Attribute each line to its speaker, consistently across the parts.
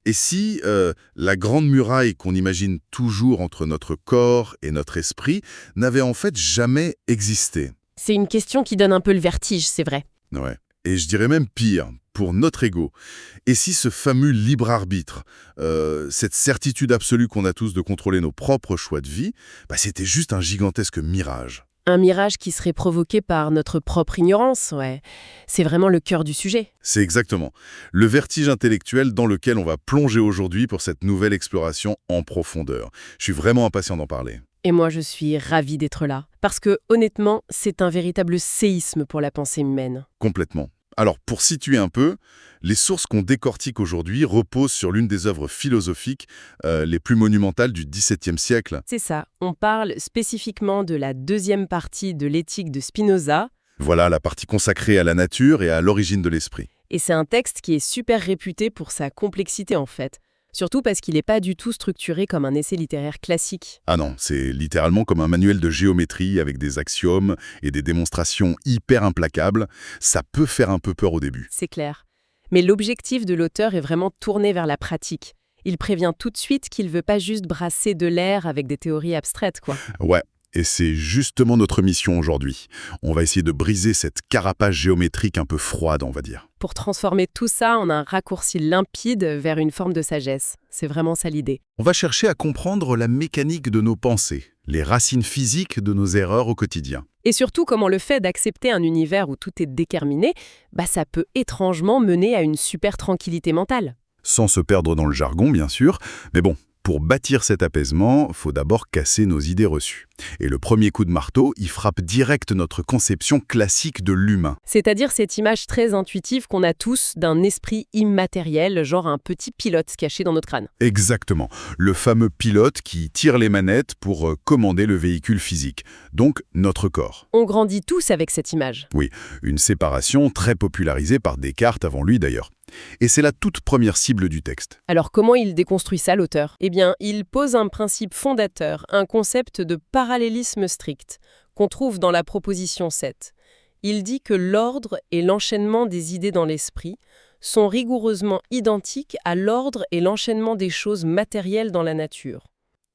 Speaker 1: Et si la grande muraille qu'on imagine toujours entre notre corps et notre esprit n'avait en fait jamais existé?
Speaker 2: C'est une question qui donne un peu le vertige, c'est vrai.
Speaker 1: Ouais. Et je dirais même pire, pour notre ego. Et si ce fameux libre arbitre, cette certitude absolue qu'on a tous de contrôler nos propres choix de vie, c'était juste un gigantesque mirage?
Speaker 2: Un mirage qui serait provoqué par notre propre ignorance, ouais. C'est vraiment le cœur du sujet.
Speaker 1: C'est exactement le vertige intellectuel dans lequel on va plonger aujourd'hui pour cette nouvelle exploration en profondeur. Je suis vraiment impatient d'en parler.
Speaker 2: Et moi, je suis ravie d'être là. Parce que, honnêtement, c'est un véritable séisme pour la pensée humaine.
Speaker 1: Complètement. Alors, pour situer un peu, les sources qu'on décortique aujourd'hui reposent sur l'une des œuvres philosophiques les plus monumentales du XVIIe siècle.
Speaker 2: C'est ça, on parle spécifiquement de la deuxième partie de l'éthique de Spinoza,
Speaker 1: Voilà la partie consacrée à la nature et à l'origine de l'esprit.
Speaker 2: et c'est un texte qui est super réputé pour sa complexité en fait. Surtout parce qu'il n'est pas du tout structuré comme un essai littéraire classique.
Speaker 1: Ah non, c'est littéralement comme un manuel de géométrie avec des axiomes et des démonstrations hyper implacables. Ça peut faire un peu peur au début.
Speaker 2: C'est clair. Mais l'objectif de l'auteur est vraiment tourné vers la pratique. Il prévient tout de suite qu'il veut pas juste brasser de l'air avec des théories abstraites, quoi.
Speaker 1: Ouais, et c'est justement notre mission aujourd'hui. On va essayer de briser cette carapace géométrique un peu froide, on va dire.
Speaker 2: Pour transformer tout ça en un raccourci limpide vers une forme de sagesse. C'est vraiment ça l'idée.
Speaker 1: On va chercher à comprendre la mécanique de nos pensées, les racines physiques de nos erreurs au quotidien.
Speaker 2: Et surtout comment le fait d'accepter un univers où tout est déterminé, ça peut étrangement mener à une super tranquillité mentale.
Speaker 1: Sans se perdre dans le jargon, bien sûr, mais bon, pour bâtir cet apaisement, faut d'abord casser nos idées reçues. Et le premier coup de marteau, il frappe direct notre conception classique de l'humain.
Speaker 2: C'est-à-dire cette image très intuitive qu'on a tous d'un esprit immatériel, genre un petit pilote caché dans notre crâne.
Speaker 1: Exactement, le fameux pilote qui tire les manettes pour commander le véhicule physique, donc notre corps.
Speaker 2: On grandit tous avec cette image.
Speaker 1: Oui, une séparation très popularisée par Descartes avant lui d'ailleurs. Et c'est la toute première cible du texte.
Speaker 2: Alors comment il déconstruit ça, l'auteur ? Eh bien, il pose un principe fondateur, un concept de parallélisme strict, qu'on trouve dans la proposition 7. Il dit que l'ordre et l'enchaînement des idées dans l'esprit sont rigoureusement identiques à l'ordre et l'enchaînement des choses matérielles dans la nature.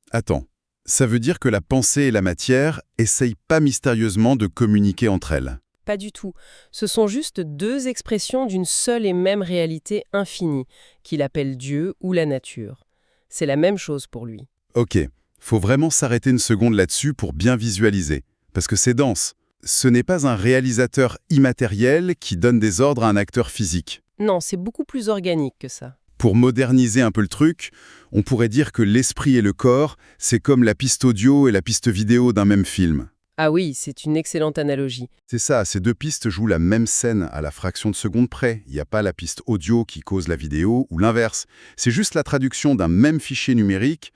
Speaker 1: Attends, ça veut dire que la pensée et la matière essayent pas mystérieusement de communiquer entre elles?
Speaker 2: Pas du tout. Ce sont juste deux expressions d'une seule et même réalité infinie, qu'il appelle Dieu ou la nature. C'est la même chose pour lui.
Speaker 1: Ok, faut vraiment s'arrêter une seconde là-dessus pour bien visualiser, parce que c'est dense. Ce n'est pas un réalisateur immatériel qui donne des ordres à un acteur physique.
Speaker 2: Non, c'est beaucoup plus organique que ça.
Speaker 1: Pour moderniser un peu le truc, on pourrait dire que l'esprit et le corps, c'est comme la piste audio et la piste vidéo d'un même film.
Speaker 2: Ah oui, c'est une excellente analogie.
Speaker 1: C'est ça, ces deux pistes jouent la même scène à la fraction de seconde près. Il n'y a pas la piste audio qui cause la vidéo ou l'inverse. C'est juste la traduction d'un même fichier numérique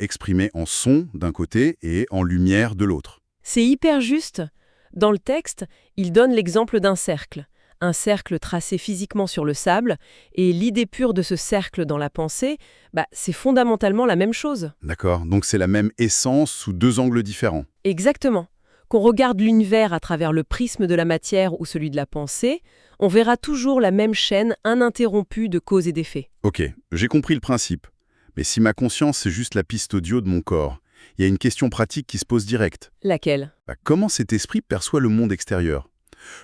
Speaker 1: exprimé en son d'un côté et en lumière de l'autre.
Speaker 2: C'est hyper juste. Dans le texte, il donne l'exemple d'un cercle. Un cercle tracé physiquement sur le sable, et l'idée pure de ce cercle dans la pensée, c'est fondamentalement la même chose.
Speaker 1: D'accord, donc c'est la même essence sous deux angles différents.
Speaker 2: Exactement. Qu'on regarde l'univers à travers le prisme de la matière ou celui de la pensée, on verra toujours la même chaîne ininterrompue de cause et d'effet.
Speaker 1: Ok, j'ai compris le principe. Mais si ma conscience c'est juste la piste audio de mon corps, il y a une question pratique qui se pose direct.
Speaker 2: Laquelle ?
Speaker 1: Comment cet esprit perçoit le monde extérieur ?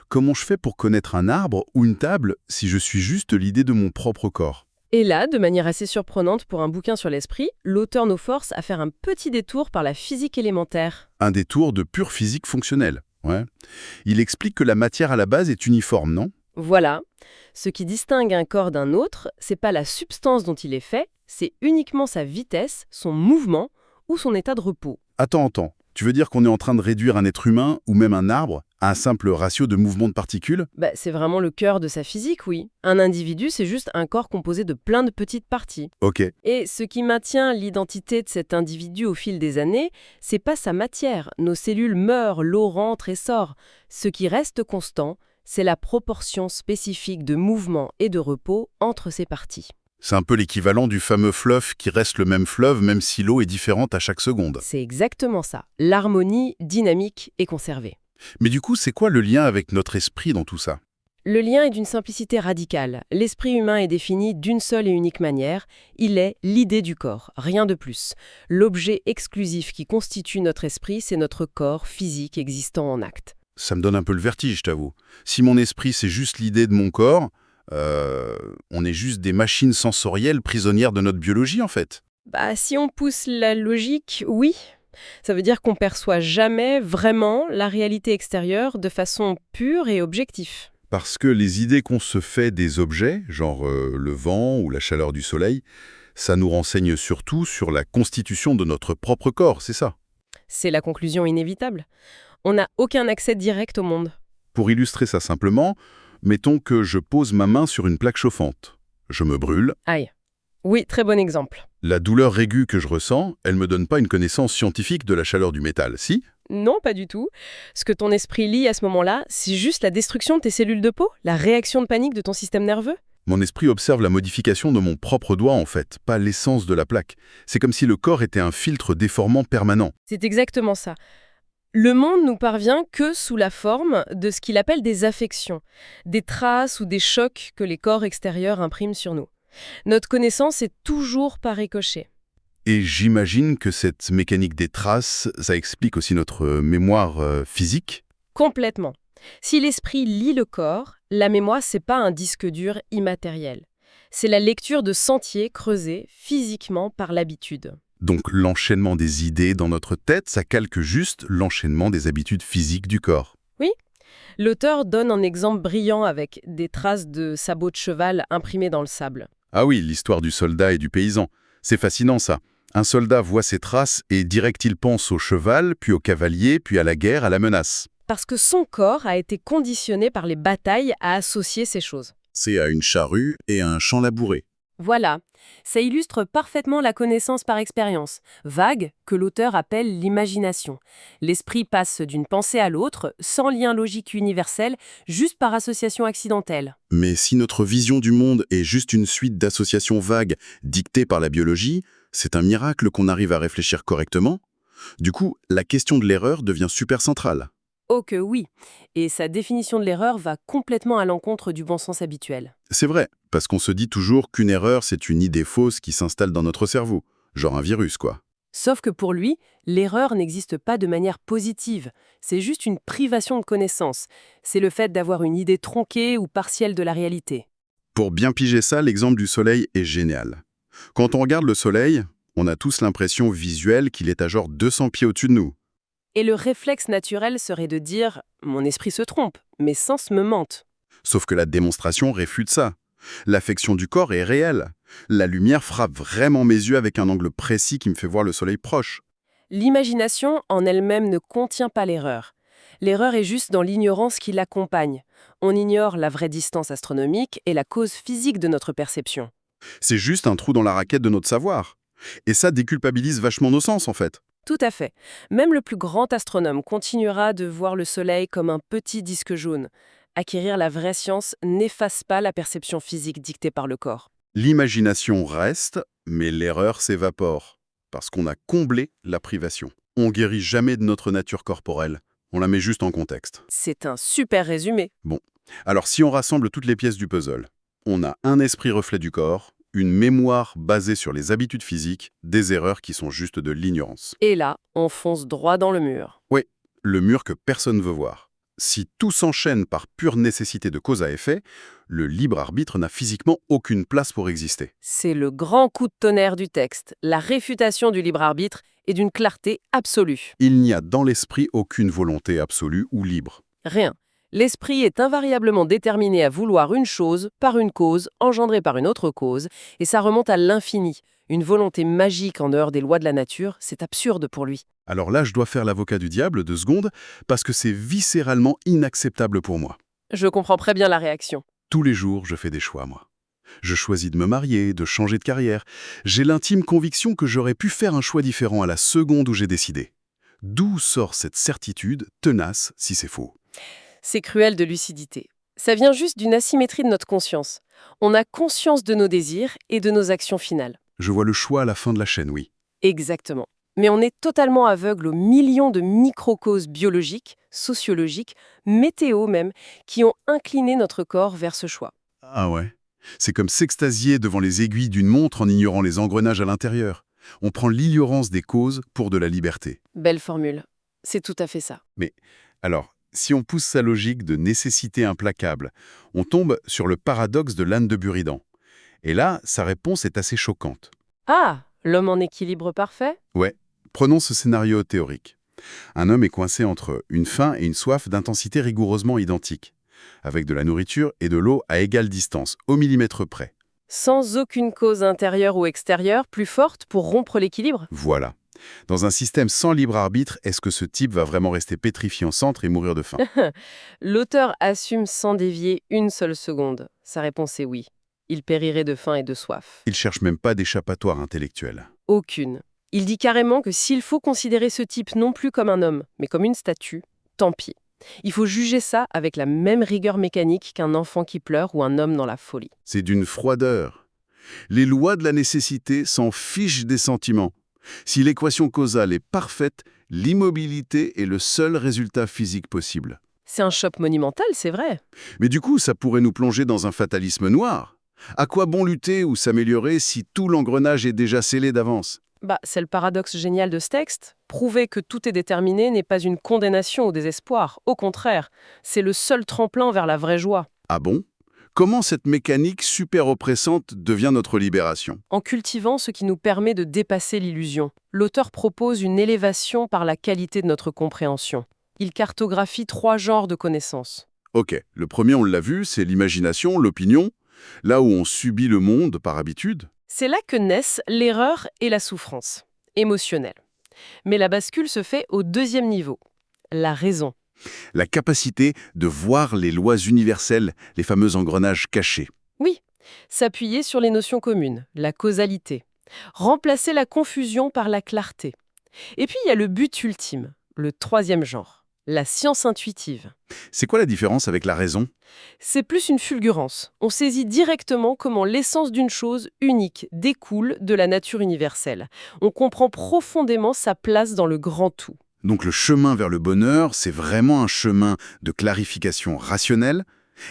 Speaker 1: Comment je fais pour connaître un arbre ou une table si je suis juste l'idée de mon propre corps ?
Speaker 2: Et là, de manière assez surprenante pour un bouquin sur l'esprit, l'auteur nous force à faire un petit détour par la physique élémentaire.
Speaker 1: Un détour de pure physique fonctionnelle. Ouais. Il explique que la matière à la base est uniforme, non ?
Speaker 2: Voilà. Ce qui distingue un corps d'un autre, c'est pas la substance dont il est fait, c'est uniquement sa vitesse, son mouvement ou son état de repos.
Speaker 1: Attends. Tu veux dire qu'on est en train de réduire un être humain ou même un arbre à un simple ratio de mouvement de particules ?
Speaker 2: C'est vraiment le cœur de sa physique, oui. Un individu, c'est juste un corps composé de plein de petites parties.
Speaker 1: Ok.
Speaker 2: Et ce qui maintient l'identité de cet individu au fil des années, c'est pas sa matière. Nos cellules meurent, l'eau rentre et sort. Ce qui reste constant, c'est la proportion spécifique de mouvement et de repos entre ces parties.
Speaker 1: C'est un peu l'équivalent du fameux fleuve qui reste le même fleuve même si l'eau est différente à chaque seconde.
Speaker 2: C'est exactement ça. L'harmonie dynamique et conservée.
Speaker 1: Mais du coup, c'est quoi le lien avec notre esprit dans tout ça ?
Speaker 2: Le lien est d'une simplicité radicale. L'esprit humain est défini d'une seule et unique manière. Il est l'idée du corps, rien de plus. L'objet exclusif qui constitue notre esprit, c'est notre corps physique existant en acte.
Speaker 1: Ça me donne un peu le vertige, je t'avoue. Si mon esprit, c'est juste l'idée de mon corps, on est juste des machines sensorielles prisonnières de notre biologie, en fait.
Speaker 2: Si on pousse la logique, oui. Ça veut dire qu'on perçoit jamais vraiment la réalité extérieure de façon pure et objective.
Speaker 1: Parce que les idées qu'on se fait des objets, genre le vent ou la chaleur du soleil, ça nous renseigne surtout sur la constitution de notre propre corps, c'est ça?
Speaker 2: C'est la conclusion inévitable. On n'a aucun accès direct au monde.
Speaker 1: Pour illustrer ça simplement, mettons que je pose ma main sur une plaque chauffante. Je me brûle.
Speaker 2: Aïe. Oui, très bon exemple.
Speaker 1: La douleur aiguë que je ressens, elle me donne pas une connaissance scientifique de la chaleur du métal, si?
Speaker 2: Non, pas du tout. Ce que ton esprit lit à ce moment-là, c'est juste la destruction de tes cellules de peau, la réaction de panique de ton système nerveux.
Speaker 1: Mon esprit observe la modification de mon propre doigt en fait, pas l'essence de la plaque. C'est comme si le corps était un filtre déformant permanent.
Speaker 2: C'est exactement ça. Le monde nous parvient que sous la forme de ce qu'il appelle des affections, des traces ou des chocs que les corps extérieurs impriment sur nous. Notre connaissance est toujours par ricochet.
Speaker 1: Et j'imagine que cette mécanique des traces, ça explique aussi notre mémoire physique.
Speaker 2: Complètement. Si l'esprit lit le corps, la mémoire, c'est pas un disque dur immatériel. C'est la lecture de sentiers creusés physiquement par l'habitude.
Speaker 1: Donc l'enchaînement des idées dans notre tête, ça calque juste l'enchaînement des habitudes physiques du corps.
Speaker 2: Oui. L'auteur donne un exemple brillant avec des traces de sabots de cheval imprimés dans le sable.
Speaker 1: Ah oui, l'histoire du soldat et du paysan. C'est fascinant ça. Un soldat voit ces traces et direct il pense au cheval, puis au cavalier, puis à la guerre, à la menace.
Speaker 2: Parce que son corps a été conditionné par les batailles à associer ces choses.
Speaker 1: C'est à une charrue et à un champ labouré.
Speaker 2: Voilà, ça illustre parfaitement la connaissance par expérience, vague, que l'auteur appelle l'imagination. L'esprit passe d'une pensée à l'autre, sans lien logique universel, juste par association accidentelle.
Speaker 1: Mais si notre vision du monde est juste une suite d'associations vagues dictées par la biologie, c'est un miracle qu'on arrive à réfléchir correctement. Du coup, la question de l'erreur devient super centrale.
Speaker 2: Oh que oui, et sa définition de l'erreur va complètement à l'encontre du bon sens habituel.
Speaker 1: C'est vrai, parce qu'on se dit toujours qu'une erreur, c'est une idée fausse qui s'installe dans notre cerveau. Genre un virus, quoi.
Speaker 2: Sauf que pour lui, l'erreur n'existe pas de manière positive. C'est juste une privation de connaissance. C'est le fait d'avoir une idée tronquée ou partielle de la réalité.
Speaker 1: Pour bien piger ça, l'exemple du soleil est génial. Quand on regarde le soleil, on a tous l'impression visuelle qu'il est à genre 200 pieds au-dessus de nous.
Speaker 2: Et le réflexe naturel serait de dire « mon esprit se trompe, mes sens me mentent ».
Speaker 1: Sauf que la démonstration réfute ça. L'affection du corps est réelle. La lumière frappe vraiment mes yeux avec un angle précis qui me fait voir le soleil proche.
Speaker 2: L'imagination en elle-même ne contient pas l'erreur. L'erreur est juste dans l'ignorance qui l'accompagne. On ignore la vraie distance astronomique et la cause physique de notre perception.
Speaker 1: C'est juste un trou dans la raquette de notre savoir. Et ça déculpabilise vachement nos sens, en fait.
Speaker 2: Tout à fait. Même le plus grand astronome continuera de voir le Soleil comme un petit disque jaune. Acquérir la vraie science n'efface pas la perception physique dictée par le corps.
Speaker 1: L'imagination reste, mais l'erreur s'évapore. Parce qu'on a comblé la privation. On guérit jamais de notre nature corporelle. On la met juste en contexte.
Speaker 2: C'est un super résumé.
Speaker 1: Bon. Alors si on rassemble toutes les pièces du puzzle, on a un esprit reflet du corps, une mémoire basée sur les habitudes physiques, des erreurs qui sont juste de l'ignorance.
Speaker 2: Et là, on fonce droit dans le mur.
Speaker 1: Oui, le mur que personne ne veut voir. Si tout s'enchaîne par pure nécessité de cause à effet, le libre arbitre n'a physiquement aucune place pour exister.
Speaker 2: C'est le grand coup de tonnerre du texte, la réfutation du libre arbitre et d'une clarté absolue.
Speaker 1: Il n'y a dans l'esprit aucune volonté absolue ou libre.
Speaker 2: Rien. L'esprit est invariablement déterminé à vouloir une chose par une cause, engendrée par une autre cause, et ça remonte à l'infini. Une volonté magique en dehors des lois de la nature, c'est absurde pour lui.
Speaker 1: Alors là, je dois faire l'avocat du diable 2 secondes, parce que c'est viscéralement inacceptable pour moi.
Speaker 2: Je comprends très bien la réaction.
Speaker 1: Tous les jours, je fais des choix, moi. Je choisis de me marier, de changer de carrière. J'ai l'intime conviction que j'aurais pu faire un choix différent à la seconde où j'ai décidé. D'où sort cette certitude tenace si c'est faux?
Speaker 2: C'est cruel de lucidité. Ça vient juste d'une asymétrie de notre conscience. On a conscience de nos désirs et de nos actions finales.
Speaker 1: Je vois le choix à la fin de la chaîne, oui.
Speaker 2: Exactement. mais on est totalement aveugle aux millions de micro-causes biologiques, sociologiques, météo même, qui ont incliné notre corps vers ce choix.
Speaker 1: Ah ouais. C'est comme s'extasier devant les aiguilles d'une montre en ignorant les engrenages à l'intérieur. On prend l'ignorance des causes pour de la liberté.
Speaker 2: Belle formule. C'est tout à fait ça.
Speaker 1: Mais alors, si on pousse sa logique de nécessité implacable, on tombe sur le paradoxe de l'âne de Buridan. Et là, sa réponse est assez choquante.
Speaker 2: Ah, l'homme en équilibre parfait?
Speaker 1: Ouais, prenons ce scénario théorique. Un homme est coincé entre une faim et une soif d'intensité rigoureusement identiques, avec de la nourriture et de l'eau à égale distance, au millimètre près.
Speaker 2: Sans aucune cause intérieure ou extérieure plus forte pour rompre l'équilibre?
Speaker 1: Voilà. Dans un système sans libre arbitre, est-ce que ce type va vraiment rester pétrifié en centre et mourir de faim?
Speaker 2: L'auteur assume sans dévier une seule seconde. Sa réponse est oui. Il périrait de faim et de soif.
Speaker 1: Il cherche même pas d'échappatoire intellectuel.
Speaker 2: Aucune. Il dit carrément que s'il faut considérer ce type non plus comme un homme, mais comme une statue, tant pis. Il faut juger ça avec la même rigueur mécanique qu'un enfant qui pleure ou un homme dans la folie.
Speaker 1: C'est d'une froideur. Les lois de la nécessité s'en fichent des sentiments. Si l'équation causale est parfaite, l'immobilité est le seul résultat physique possible.
Speaker 2: C'est un choc monumental, c'est vrai.
Speaker 1: Mais du coup, ça pourrait nous plonger dans un fatalisme noir. À quoi bon lutter ou s'améliorer si tout l'engrenage est déjà scellé d'avance?
Speaker 2: C'est le paradoxe génial de ce texte. Prouver que tout est déterminé n'est pas une condamnation au désespoir. Au contraire, c'est le seul tremplin vers la vraie joie.
Speaker 1: Ah bon? Comment cette mécanique super oppressante devient notre libération?
Speaker 2: En cultivant ce qui nous permet de dépasser l'illusion, l'auteur propose une élévation par la qualité de notre compréhension. Il cartographie 3 genres de connaissances.
Speaker 1: Ok, le premier, on l'a vu, c'est l'imagination, l'opinion, là où on subit le monde par habitude.
Speaker 2: C'est là que naissent l'erreur et la souffrance émotionnelle. Mais la bascule se fait au 2e niveau, la raison.
Speaker 1: La capacité de voir les lois universelles, les fameux engrenages cachés.
Speaker 2: Oui, s'appuyer sur les notions communes, la causalité. Remplacer la confusion par la clarté. Et puis il y a le but ultime, le 3e genre, la science intuitive.
Speaker 1: C'est quoi la différence avec la raison?
Speaker 2: C'est plus une fulgurance. On saisit directement comment l'essence d'une chose unique découle de la nature universelle. On comprend profondément sa place dans le grand tout.
Speaker 1: Donc le chemin vers le bonheur, c'est vraiment un chemin de clarification rationnelle.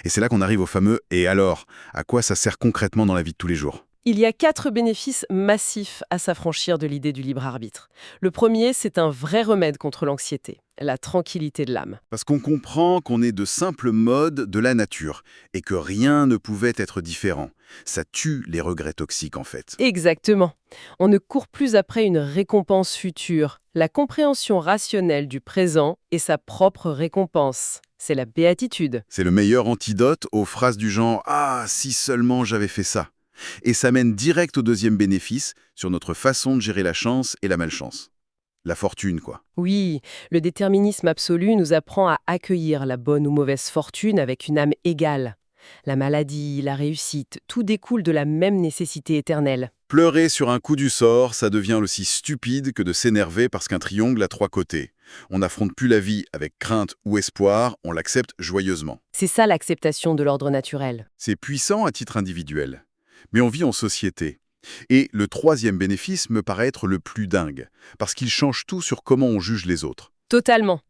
Speaker 1: Et c'est là qu'on arrive au fameux « et alors ?» À quoi ça sert concrètement dans la vie de tous les jours?
Speaker 2: Il y a 4 bénéfices massifs à s'affranchir de l'idée du libre arbitre. Le premier, c'est un vrai remède contre l'anxiété, la tranquillité de l'âme.
Speaker 1: Parce qu'on comprend qu'on est de simples modes de la nature et que rien ne pouvait être différent. Ça tue les regrets toxiques en fait.
Speaker 2: Exactement. On ne court plus après une récompense future. La compréhension rationnelle du présent est sa propre récompense. C'est la béatitude.
Speaker 1: C'est le meilleur antidote aux phrases du genre « Ah, si seulement j'avais fait ça ». Et ça mène direct au deuxième bénéfice sur notre façon de gérer la chance et la malchance. La fortune, quoi.
Speaker 2: Oui, le déterminisme absolu nous apprend à accueillir la bonne ou mauvaise fortune avec une âme égale. La maladie, la réussite, tout découle de la même nécessité éternelle.
Speaker 1: Pleurer sur un coup du sort, ça devient aussi stupide que de s'énerver parce qu'un triangle a 3 côtés. On n'affronte plus la vie avec crainte ou espoir, on l'accepte joyeusement.
Speaker 2: C'est ça l'acceptation de l'ordre naturel.
Speaker 1: C'est puissant à titre individuel. Mais on vit en société. Et le 3e bénéfice me paraît être le plus dingue, parce qu'il change tout sur comment on juge les autres.
Speaker 2: Totalement.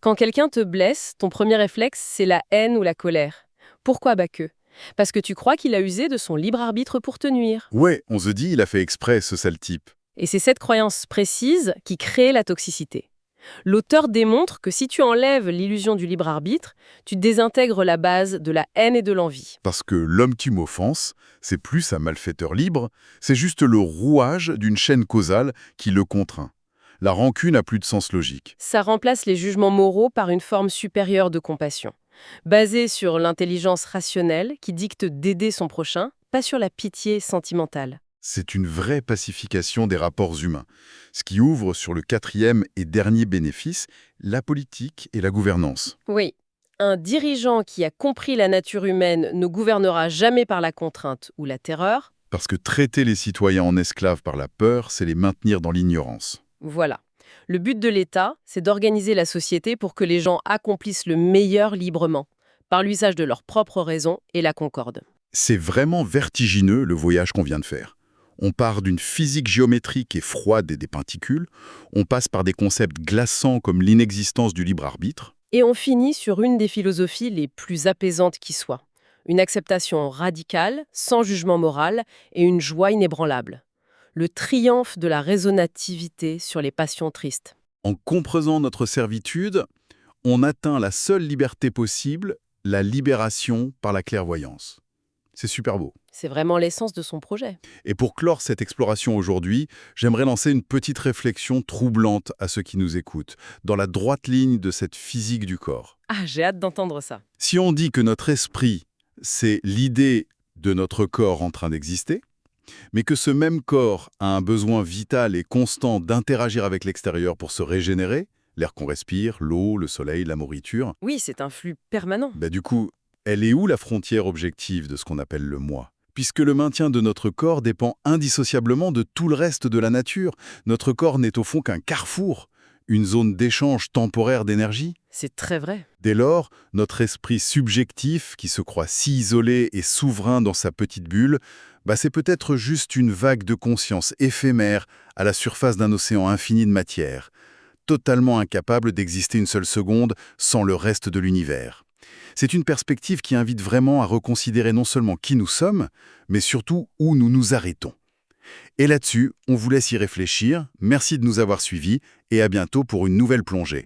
Speaker 2: Quand quelqu'un te blesse, ton premier réflexe, c'est la haine ou la colère. Pourquoi que? Parce que tu crois qu'il a usé de son libre arbitre pour te nuire.
Speaker 1: Ouais, on se dit, il a fait exprès, ce sale type.
Speaker 2: Et c'est cette croyance précise qui crée la toxicité. L'auteur démontre que si tu enlèves l'illusion du libre arbitre, tu désintègres la base de la haine et de l'envie.
Speaker 1: Parce que l'homme qui m'offense, c'est plus un malfaiteur libre, c'est juste le rouage d'une chaîne causale qui le contraint. La rancune n'a plus de sens logique.
Speaker 2: Ça remplace les jugements moraux par une forme supérieure de compassion, basée sur l'intelligence rationnelle qui dicte d'aider son prochain, pas sur la pitié sentimentale.
Speaker 1: C'est une vraie pacification des rapports humains, ce qui ouvre sur le 4e et dernier bénéfice, la politique et la gouvernance.
Speaker 2: Oui, un dirigeant qui a compris la nature humaine ne gouvernera jamais par la contrainte ou la terreur.
Speaker 1: Parce que traiter les citoyens en esclaves par la peur, c'est les maintenir dans l'ignorance.
Speaker 2: Voilà. Le but de l'État, c'est d'organiser la société pour que les gens accomplissent le meilleur librement, par l'usage de leurs propres raisons et la concorde.
Speaker 1: C'est vraiment vertigineux le voyage qu'on vient de faire. On part d'une physique géométrique et froide et des particules, on passe par des concepts glaçants comme l'inexistence du libre arbitre.
Speaker 2: Et on finit sur une des philosophies les plus apaisantes qui soient. Une acceptation radicale, sans jugement moral, et une joie inébranlable. Le triomphe de la raisonnativité sur les passions tristes.
Speaker 1: En comprenant notre servitude, on atteint la seule liberté possible, la libération par la clairvoyance. C'est super beau.
Speaker 2: C'est vraiment l'essence de son projet.
Speaker 1: Et pour clore cette exploration aujourd'hui, j'aimerais lancer une petite réflexion troublante à ceux qui nous écoutent, dans la droite ligne de cette physique du corps.
Speaker 2: Ah, j'ai hâte d'entendre ça.
Speaker 1: Si on dit que notre esprit, c'est l'idée de notre corps en train d'exister, mais que ce même corps a un besoin vital et constant d'interagir avec l'extérieur pour se régénérer, l'air qu'on respire, l'eau, le soleil, la nourriture,
Speaker 2: Oui, c'est un flux permanent.
Speaker 1: du coup, elle est où la frontière objective de ce qu'on appelle le moi? Puisque le maintien de notre corps dépend indissociablement de tout le reste de la nature. Notre corps n'est au fond qu'un carrefour, une zone d'échange temporaire d'énergie.
Speaker 2: C'est très vrai.
Speaker 1: Dès lors, notre esprit subjectif, qui se croit si isolé et souverain dans sa petite bulle, c'est peut-être juste une vague de conscience éphémère à la surface d'un océan infini de matière, totalement incapable d'exister une seule seconde sans le reste de l'univers. C'est une perspective qui invite vraiment à reconsidérer non seulement qui nous sommes, mais surtout où nous nous arrêtons. Et là-dessus, on vous laisse y réfléchir. Merci de nous avoir suivis et à bientôt pour une nouvelle plongée.